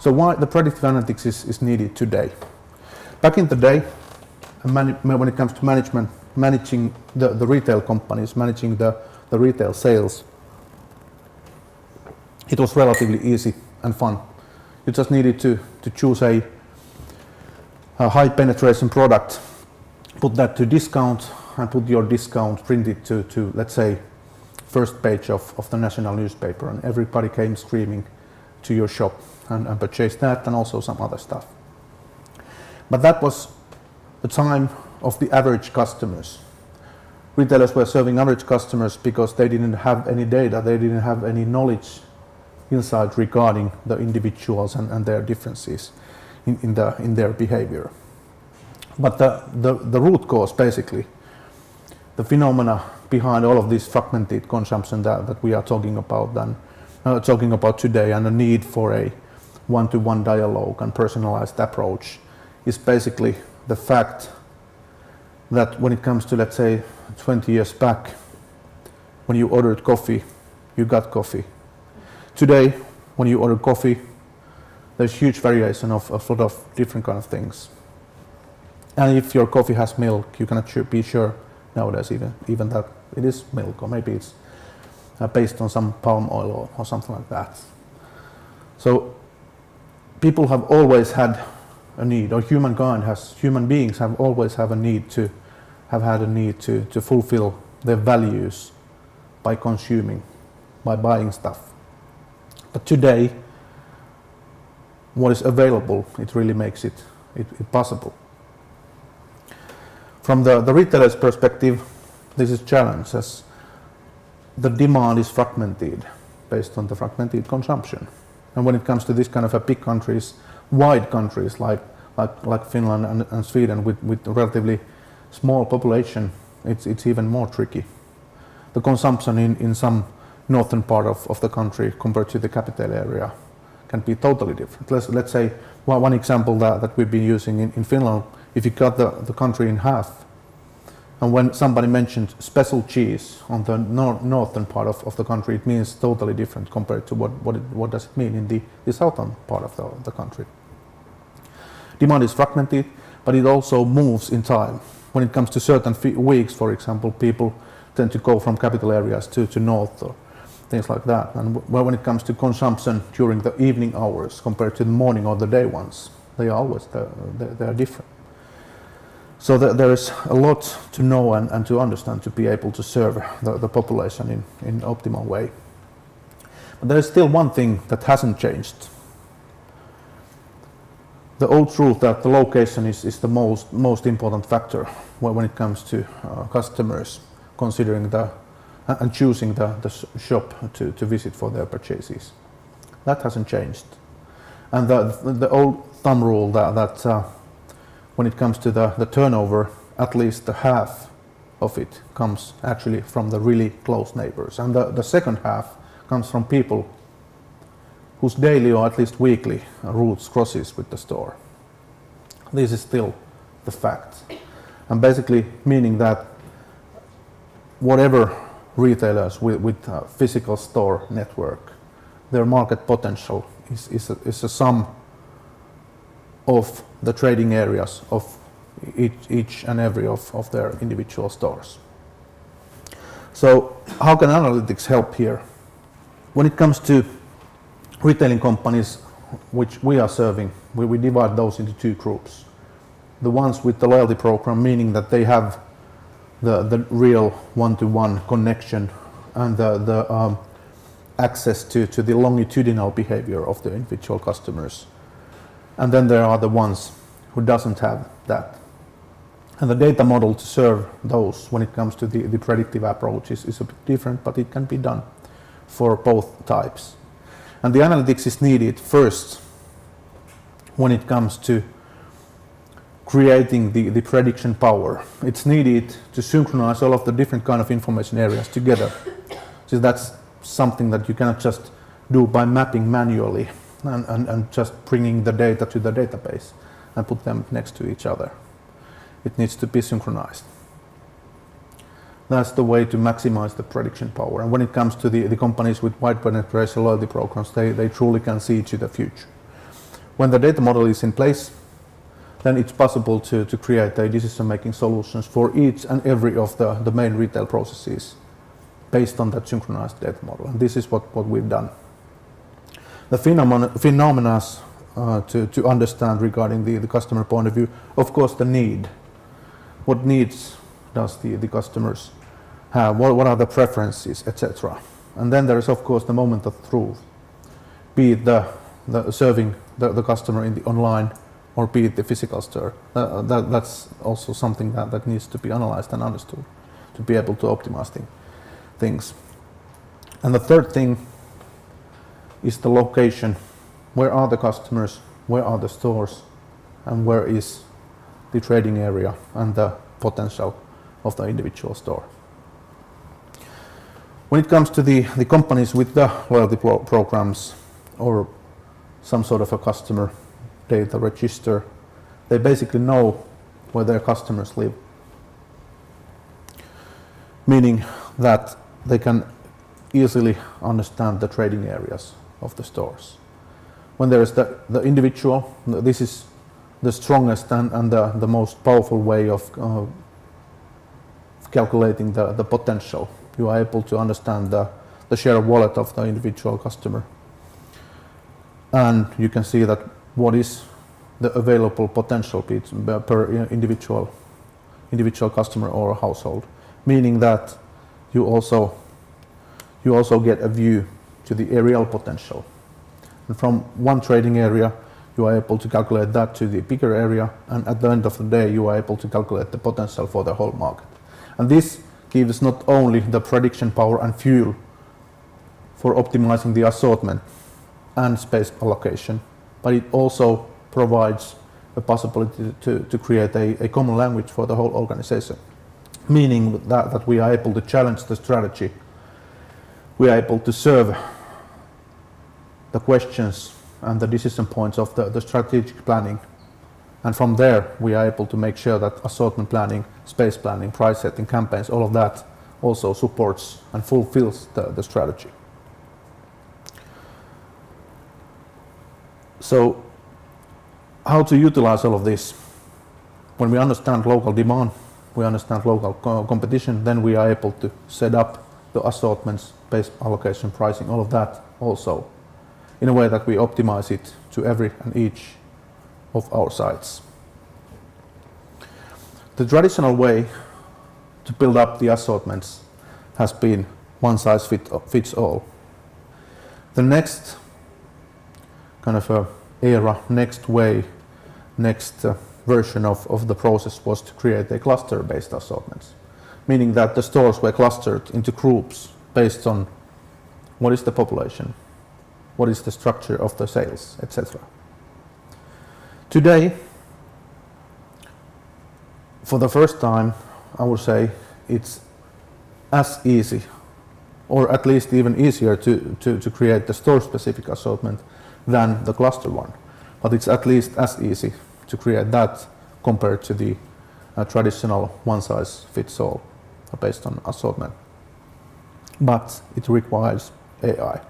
So why the predictive analytics is needed today? Back in the day, when it comes to managing the retail companies, managing the retail sales, it was relatively easy and fun. You just needed to choose a high penetration product, put that to discount, and put your discount printed to let's say first page of the national newspaper, and everybody came screaming to your shop and purchased that and also some other stuff. But that was the time of the average customers. Retailers were serving average customers because they didn't have any data, they didn't have any knowledge inside regarding the individuals and their differences in their behavior. But the root cause, basically, the phenomena behind all of this fragmented consumption that we are talking about today, and the need for a one-to-one dialogue and personalized approach, is basically the fact that when it comes to, let's say, 20 years back, when you ordered coffee, you got coffee. Today, when you order coffee, there's huge variation of a lot of different kind of things. And if your coffee has milk, you cannot be sure nowadays even that it is milk, or maybe it's based on some palm oil or something like that. So people have always had a need, or human beings have always had a need to fulfill their values by consuming, by buying stuff. But today, what is available, it really makes it possible. From the retailer's perspective, this is a challenge, as the demand is fragmented based on the fragmented consumption. And when it comes to this kind of a big countries, wide countries like Finland and Sweden with a relatively small population, it's even more tricky. The consumption in some northern part of the country compared to the capital area can be totally different. Let's say one example that we've been using in Finland. If you cut the country in half, and when somebody mentioned special cheese on the northern part of the country, it means totally different compared to what does it mean in the southern part of the country. Demand is fragmented, but it also moves in time. When it comes to certain weeks, for example, people tend to go from capital areas to north or things like that. And when it comes to consumption during the evening hours compared to the morning or the day ones, they are always they are different. So there is a lot to know and to understand to be able to serve the population in optimal way. But there is still one thing that hasn't changed. The old truth that the location is the most important factor when it comes to customers considering and choosing the shop to visit for their purchases. That hasn't changed. And the old thumb rule that when it comes to the turnover, at least the half of it comes actually from the really close neighbors. And the second half comes from people whose daily or at least weekly routes crosses with the store. This is still the fact. And basically meaning that whatever retailers with a physical store network, their market potential is a sum of the trading areas of each and every of their individual stores. So how can analytics help here? When it comes to retailing companies which we are serving, we divide those into two groups. The ones with the loyalty program, meaning that they have the real one-to-one connection and the access to the longitudinal behavior of the individual customers. And then there are the ones who doesn't have that. And the data model to serve those when it comes to the predictive approach is a bit different, but it can be done for both types. And the analytics is needed first when it comes to creating the prediction power. It's needed to synchronize all of the different kind of information areas together. So that's something that you cannot just do by mapping manually and just bringing the data to the database and put them next to each other. It needs to be synchronized. That's the way to maximize the prediction power. And when it comes to the companies with wide penetration loyalty programs, they truly can see to the future. When the data model is in place, then it's possible to create a decision-making solutions for each and every of the main retail processes based on that synchronized data model. And this is what we've done. The phenomena to understand regarding the customer point of view, of course, the need. What needs does the customers have? What are the preferences, etc. And then there is, of course, the moment of truth, be it the serving the customer in the online or be it the physical store. That's also something that needs to be analyzed and understood to be able to optimize things. And the third thing is the location. Where are the customers? Where are the stores? And where is the trading area and the potential of the individual store? When it comes to the companies with the loyalty programs or some sort of a customer data register, they basically know where their customers live, meaning that they can easily understand the trading areas of the stores. When there is the individual, this is the strongest and the most powerful way of calculating the potential. You are able to understand the share of wallet of the individual customer, and you can see that what is the available potential per individual customer or household, meaning that you also get a view to the areal potential. And from one trading area, you are able to calculate that to the bigger area, and at the end of the day, you are able to calculate the potential for the whole market. And this gives not only the prediction power and fuel for optimizing the assortment and space allocation, but it also provides a possibility to create a common language for the whole organization, meaning that we are able to challenge the strategy, we are able to serve the questions and the decision points of the strategic planning, and from there we are able to make sure that assortment planning, space planning, price setting, campaigns, all of that also supports and fulfills the strategy. So how to utilize all of this? When we understand local demand, we understand local competition, then we are able to set up the assortments, space allocation, pricing, all of that also in a way that we optimize it to every and each of our sites. The traditional way to build up the assortments has been one size fits all. The next kind of era, next way, next version of the process was to create a cluster-based assortments, meaning that the stores were clustered into groups based on what is the population, what is the structure of the sales, etc. Today, for the first time, I would say it's as easy, or at least even easier to create the store-specific assortment than the cluster one. But it's at least as easy to create that compared to the traditional one-size-fits-all based on assortment. But it requires AI.